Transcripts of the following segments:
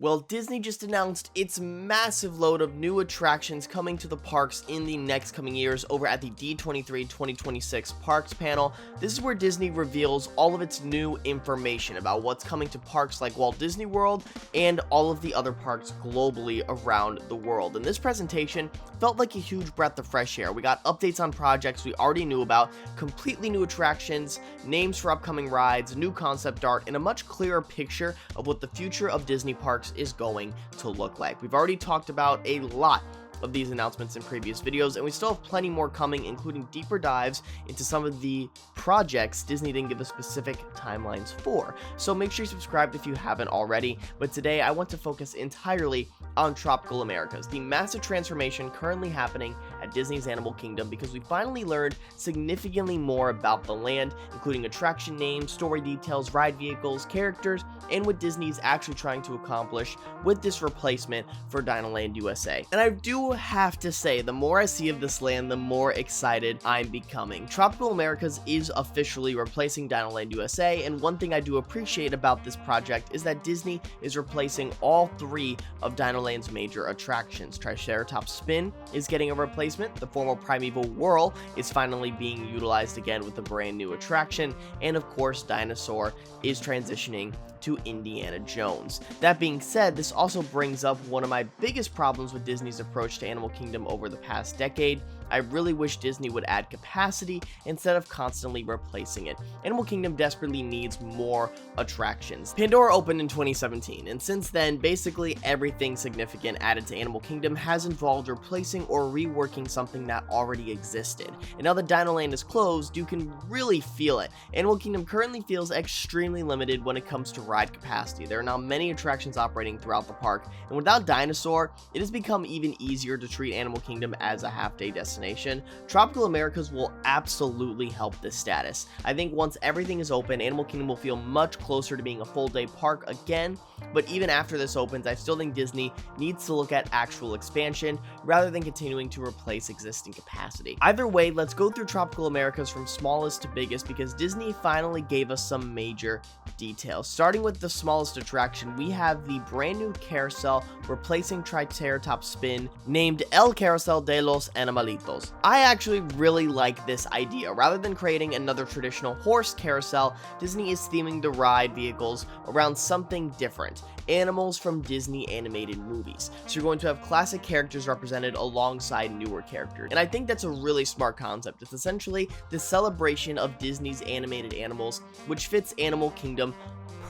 Well, Disney just announced its massive load of new attractions coming to the parks in the next coming years over at the D23 2026 Parks panel. This is where Disney reveals all of its new information about what's coming to parks like Walt Disney World and all of the other parks globally around the world. And this presentation felt like a huge breath of fresh air. We got updates on projects we already knew about, completely new attractions, names for upcoming rides, new concept art, and a much clearer picture of what the future of Disney parks is going to look like. We've already talked about a lot of these announcements in previous videos, and we still have plenty more coming, including deeper dives into some of the projects Disney didn't give us specific timelines for. So make sure you subscribe if you haven't already. But today I want to focus entirely on Tropical Americas, the massive transformation currently happening at Disney's Animal Kingdom, because we finally learned significantly more about the land, including attraction names, story details, ride vehicles, characters, and what Disney is actually trying to accomplish with this replacement for DinoLand U.S.A. And I do have to say, the more I see of this land, the more excited I'm becoming. Tropical Americas is officially replacing DinoLand U.S.A, and one thing I do appreciate about this project is that Disney is replacing all three of DinoLand's major attractions. Triceratops Spin is getting a replacement, the former Primeval Whirl is finally being utilized again with a brand new attraction, and of course Dinosaur is transitioning to Indiana Jones. That being said, this also brings up one of my biggest problems with Disney's approach to Animal Kingdom over the past decade. I really wish Disney would add capacity instead of constantly replacing it. Animal Kingdom desperately needs more attractions. Pandora opened in 2017, and since then, basically everything significant added to Animal Kingdom has involved replacing or reworking something that already existed. And now that DinoLand is closed, you can really feel it. Animal Kingdom currently feels extremely limited when it comes to ride capacity. There are now many attractions operating throughout the park, and without Dinosaur, it has become even easier to treat Animal Kingdom as a half-day destination. Tropical Americas will absolutely help this status. I think once everything is open, Animal Kingdom will feel much closer to being a full-day park again, but even after this opens, I still think Disney needs to look at actual expansion rather than continuing to replace existing capacity. Either way, let's go through Tropical Americas from smallest to biggest, because Disney finally gave us some major details. Starting with the smallest attraction, we have the brand new carousel replacing Triceratops Spin, named El Carousel de los Animalitos. I actually really like this idea. Rather than creating another traditional horse carousel, Disney is theming the ride vehicles around something different. Animals from Disney animated movies. So you're going to have classic characters represented alongside newer characters. And I think that's a really smart concept. It's essentially the celebration of Disney's animated animals, which fits Animal Kingdom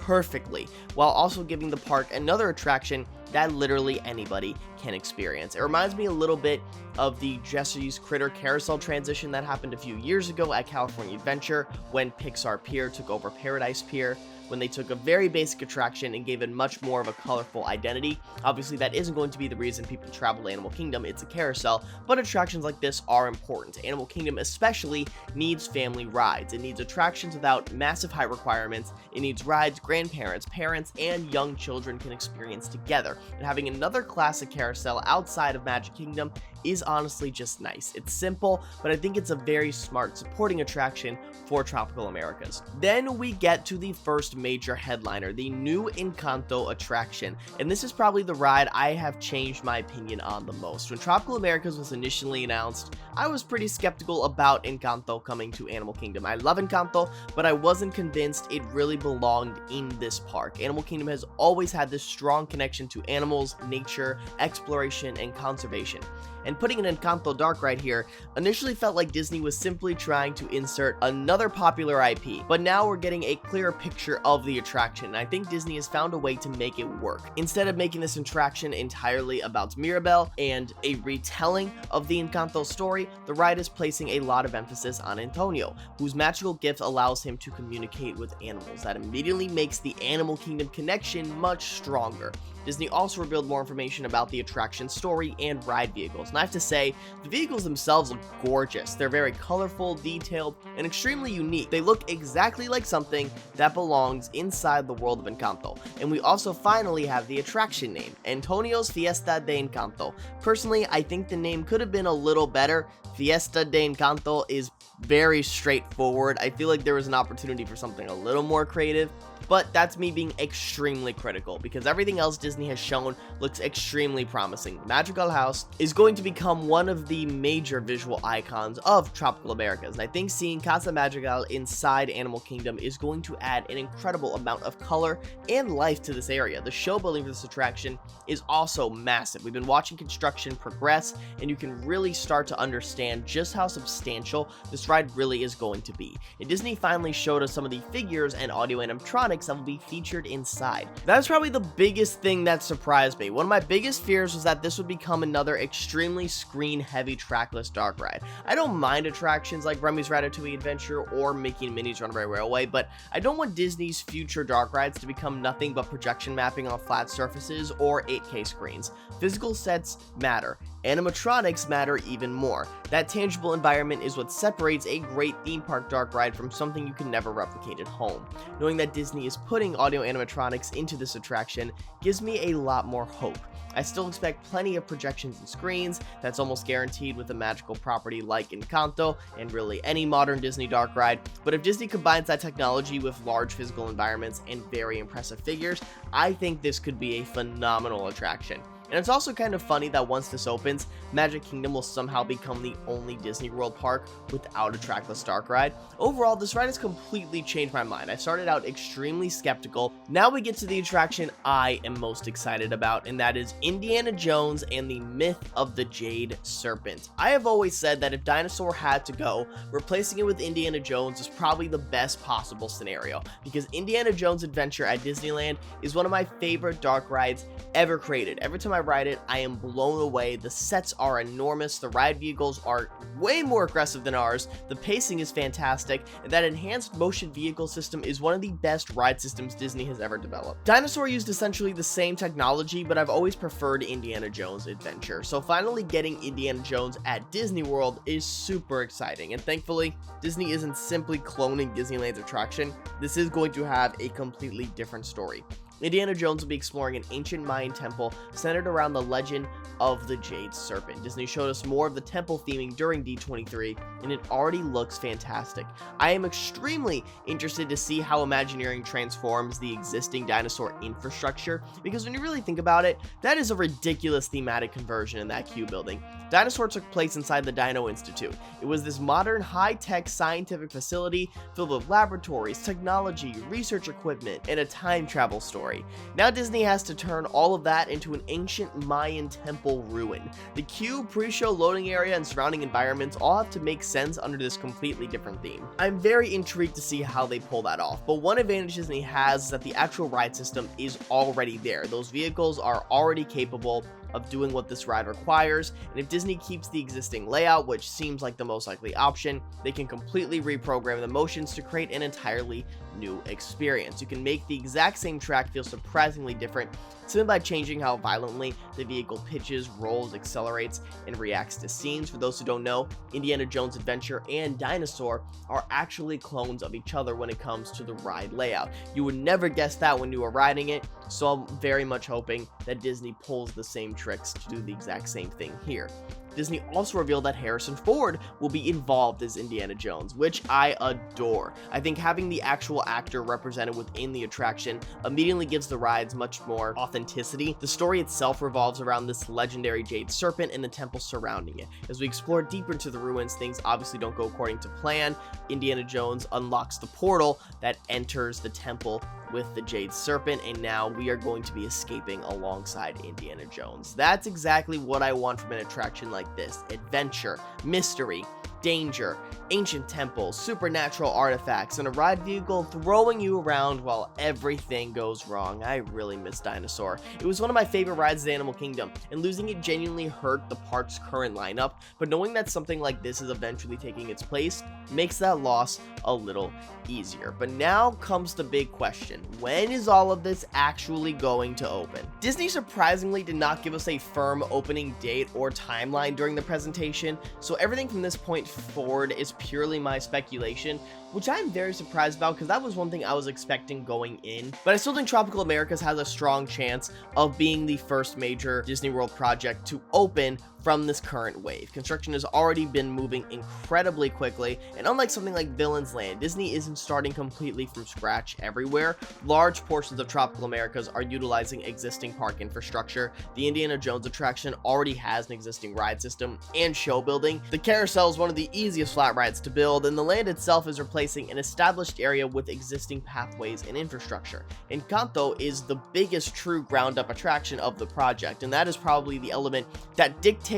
perfectly, while also giving the park another attraction that literally anybody can experience. It reminds me a little bit of the Jesse's Critter Carousel transition that happened a few years ago at California Adventure when Pixar Pier took over Paradise Pier, when they took a very basic attraction and gave it much more of a colorful identity. Obviously, that isn't going to be the reason people travel to Animal Kingdom, it's a carousel, but attractions like this are important. Animal Kingdom especially needs family rides. It needs attractions without massive height requirements. It needs rides grandparents, parents, and young children can experience together. And having another classic carousel outside of Magic Kingdom is honestly just nice. It's simple, but I think it's a very smart supporting attraction for Tropical Americas. Then we get to the first major headliner, the new Encanto attraction, and this is probably the ride I have changed my opinion on the most. When Tropical Americas was initially announced, I was pretty skeptical about Encanto coming to Animal Kingdom. I love Encanto, but I wasn't convinced it really belonged in this park. Animal Kingdom has always had this strong connection to animals, nature, exploration, and conservation. And putting an Encanto dark ride here initially felt like Disney was simply trying to insert another popular IP, but now we're getting a clearer picture of the attraction, and I think Disney has found a way to make it work. Instead of making this attraction entirely about Mirabel and a retelling of the Encanto story, the ride is placing a lot of emphasis on Antonio, whose magical gift allows him to communicate with animals. That immediately makes the Animal Kingdom connection much stronger. Disney also revealed more information about the attraction story and ride vehicles, and I have to say, the vehicles themselves look gorgeous. They're very colorful, detailed, and extremely unique. They look exactly like something that belongs inside the world of Encanto. And we also finally have the attraction name, Antonio's Fiesta de Encanto. Personally, I think the name could have been a little better. Fiesta de Encanto is very straightforward. I feel like there was an opportunity for something a little more creative. but that's me being extremely critical because everything else Disney has shown looks extremely promising. The Magical House is going to become one of the major visual icons of tropical Americas, and I think seeing Casa Madrigal inside Animal Kingdom is going to add an incredible amount of color and life to this area. The show building for this attraction is also massive. We've been watching construction progress, and you can really start to understand just how substantial this ride really is going to be. And Disney finally showed us some of the figures and audio animatronics that will be featured inside. That's probably the biggest thing that surprised me. One of my biggest fears was that this would become another extremely screen-heavy trackless dark ride. I don't mind attractions like Remy's Ratatouille Adventure or Mickey and Minnie's Runaway Railway, but I don't want Disney's future dark rides to become nothing but projection mapping on flat surfaces or 8K screens. Physical sets matter. Animatronics matter even more. That tangible environment is what separates a great theme park dark ride from something you can never replicate at home. Knowing that Disney is putting audio animatronics into this attraction gives me a lot more hope. I still expect plenty of projections and screens. That's almost guaranteed with a magical property like Encanto and really any modern Disney dark ride, but if Disney combines that technology with large physical environments and very impressive figures, I think this could be a phenomenal attraction. And it's also kind of funny that once this opens, Magic Kingdom will somehow become the only Disney World park without a trackless dark ride. Overall, this ride has completely changed my mind. I started out extremely skeptical. Now we get to the attraction I am most excited about, and that is Indiana Jones and the Myth of the Jade Serpent. I have always said that if Dinosaur had to go, replacing it with Indiana Jones is probably the best possible scenario, because Indiana Jones Adventure at Disneyland is one of my favorite dark rides ever created. Every time I ride it, I am blown away. The sets are enormous, the ride vehicles are way more aggressive than ours, the pacing is fantastic, and that enhanced motion vehicle system is one of the best ride systems Disney has ever developed. Dinosaur used essentially the same technology, but I've always preferred Indiana Jones Adventure, so finally getting Indiana Jones at Disney World is super exciting, and thankfully, Disney isn't simply cloning Disneyland's attraction. This is going to have a completely different story. Indiana Jones will be exploring an ancient Mayan temple centered around the legend of the Jade Serpent. Disney showed us more of the temple theming during D23, and it already looks fantastic. I am extremely interested to see how Imagineering transforms the existing dinosaur infrastructure, because when you really think about it, that is a ridiculous thematic conversion in that queue building. Dinosaur took place inside the Dino Institute. It was this modern, high-tech scientific facility filled with laboratories, technology, research equipment, and a time travel story. Now Disney has to turn all of that into an ancient Mayan temple ruin. The queue, pre-show loading area, and surrounding environments all have to make sense under this completely different theme. I'm very intrigued to see how they pull that off, but one advantage Disney has is that the actual ride system is already there. Those vehicles are already capable of doing what this ride requires, and if Disney keeps the existing layout, which seems like the most likely option, they can completely reprogram the motions to create an entirely new experience. You can make the exact same track feel surprisingly different simply by changing how violently the vehicle pitches, rolls, accelerates, and reacts to scenes. For those who don't know, Indiana Jones Adventure and Dinosaur are actually clones of each other when it comes to the ride layout. You would never guess that when you were riding it, so I'm very much hoping that Disney pulls the same tricks to do the exact same thing here. Disney also revealed that Harrison Ford will be involved as Indiana Jones, which I adore. I think having the actual actor represented within the attraction immediately gives the rides much more authenticity. The story itself revolves around this legendary Jade Serpent and the temple surrounding it. As we explore deeper into the ruins, things obviously don't go according to plan. Indiana Jones unlocks the portal that enters the temple with the Jade Serpent, and now we are going to be escaping alongside Indiana Jones. That's exactly what I want from an attraction like this. Adventure, mystery, danger, ancient temples, supernatural artifacts, and a ride vehicle throwing you around while everything goes wrong. I really miss Dinosaur. It was one of my favorite rides at Animal Kingdom, and losing it genuinely hurt the park's current lineup, but knowing that something like this is eventually taking its place makes that loss a little easier. But now comes the big question. When is all of this actually going to open? Disney surprisingly did not give us a firm opening date or timeline during the presentation, so everything from this point forward is purely my speculation, which I'm very surprised about because that was one thing I was expecting going in. But I still think Tropical Americas has a strong chance of being the first major Disney World project to open from this current wave. Construction has already been moving incredibly quickly, and unlike something like Villain's Land, Disney isn't starting completely from scratch everywhere. Large portions of Tropical Americas are utilizing existing park infrastructure. The Indiana Jones attraction already has an existing ride system and show building. The carousel is one of the easiest flat rides to build, and the land itself is replacing an established area with existing pathways and infrastructure. Encanto is the biggest true ground-up attraction of the project, and that is probably the element that dictates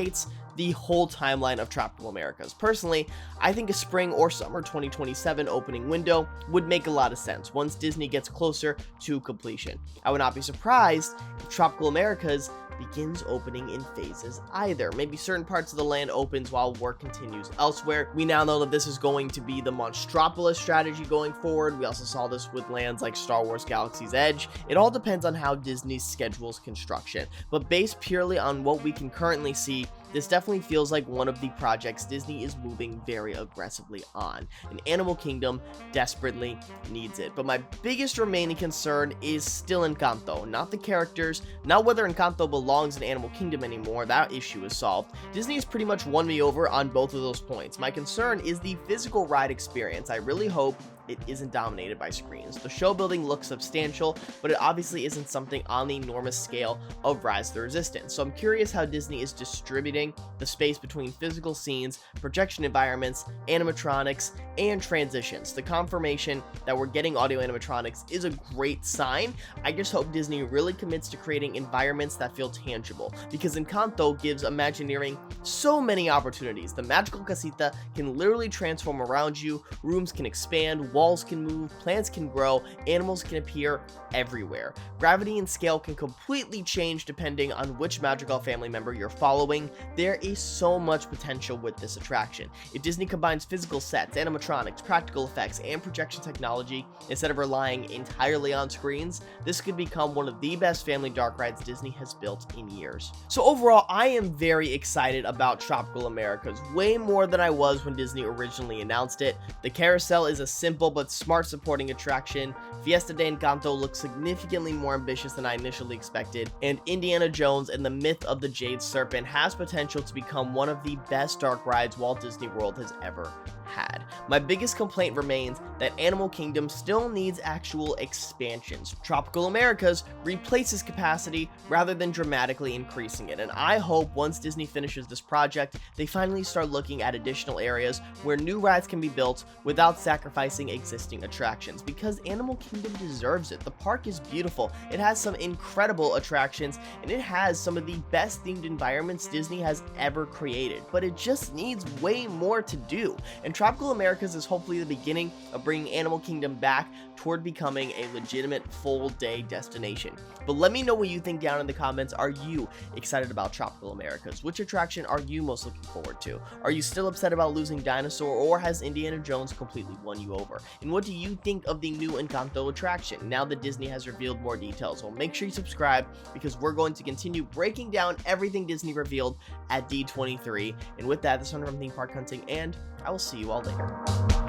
the whole timeline of Tropical Americas. Personally, I think a spring or summer 2027 opening window would make a lot of sense once Disney gets closer to completion. I would not be surprised if Tropical Americas begins opening in phases either. Maybe certain parts of the land opens while work continues elsewhere. We now know that this is going to be the Monstropolis strategy going forward. We also saw this with lands like Star Wars Galaxy's Edge. It all depends on how Disney schedules construction, but based purely on what we can currently see, this definitely feels like one of the projects Disney is moving very aggressively on, and Animal Kingdom desperately needs it. But my biggest remaining concern is still Encanto, not the characters, not whether Encanto belongs in Animal Kingdom anymore. That issue is solved. Disney has pretty much won me over on both of those points. My concern is the physical ride experience. I really hope it isn't dominated by screens. The show building looks substantial, but it obviously isn't something on the enormous scale of Rise of the Resistance. So I'm curious how Disney is distributing the space between physical scenes, projection environments, animatronics, and transitions. The confirmation that we're getting audio animatronics is a great sign. I just hope Disney really commits to creating environments that feel tangible, because Encanto gives Imagineering so many opportunities. The magical casita can literally transform around you, rooms can expand, walls can move, plants can grow, animals can appear everywhere. Gravity and scale can completely change depending on which Madrigal family member you're following. There is so much potential with this attraction. If Disney combines physical sets, animatronics, practical effects, and projection technology instead of relying entirely on screens, this could become one of the best family dark rides Disney has built in years. So overall, I am very excited about Tropical Americas, way more than I was when Disney originally announced it. The carousel is a simple but smart supporting attraction. Fiesta de Encanto looks significantly more ambitious than I initially expected, and Indiana Jones and the Myth of the Jade Serpent has potential to become one of the best dark rides Walt Disney World has ever had. My biggest complaint remains that Animal Kingdom still needs actual expansions. Tropical Americas replaces capacity rather than dramatically increasing it, and I hope once Disney finishes this project, they finally start looking at additional areas where new rides can be built without sacrificing existing attractions, because Animal Kingdom deserves it. The park is beautiful, it has some incredible attractions, and it has some of the best themed environments Disney has ever created, but it just needs way more to do, and Tropical Americas is hopefully the beginning of bringing Animal Kingdom back toward becoming a legitimate full-day destination. But let me know what you think down in the comments. Are you excited about Tropical Americas? Which attraction are you most looking forward to? Are you still upset about losing Dinosaur, or has Indiana Jones completely won you over? And what do you think of the new Encanto attraction now that Disney has revealed more details? Well, make sure you subscribe, because we're going to continue breaking down everything Disney revealed at D23. And with that, this is Hunter from Theme Park Hunting, and I will see you all later.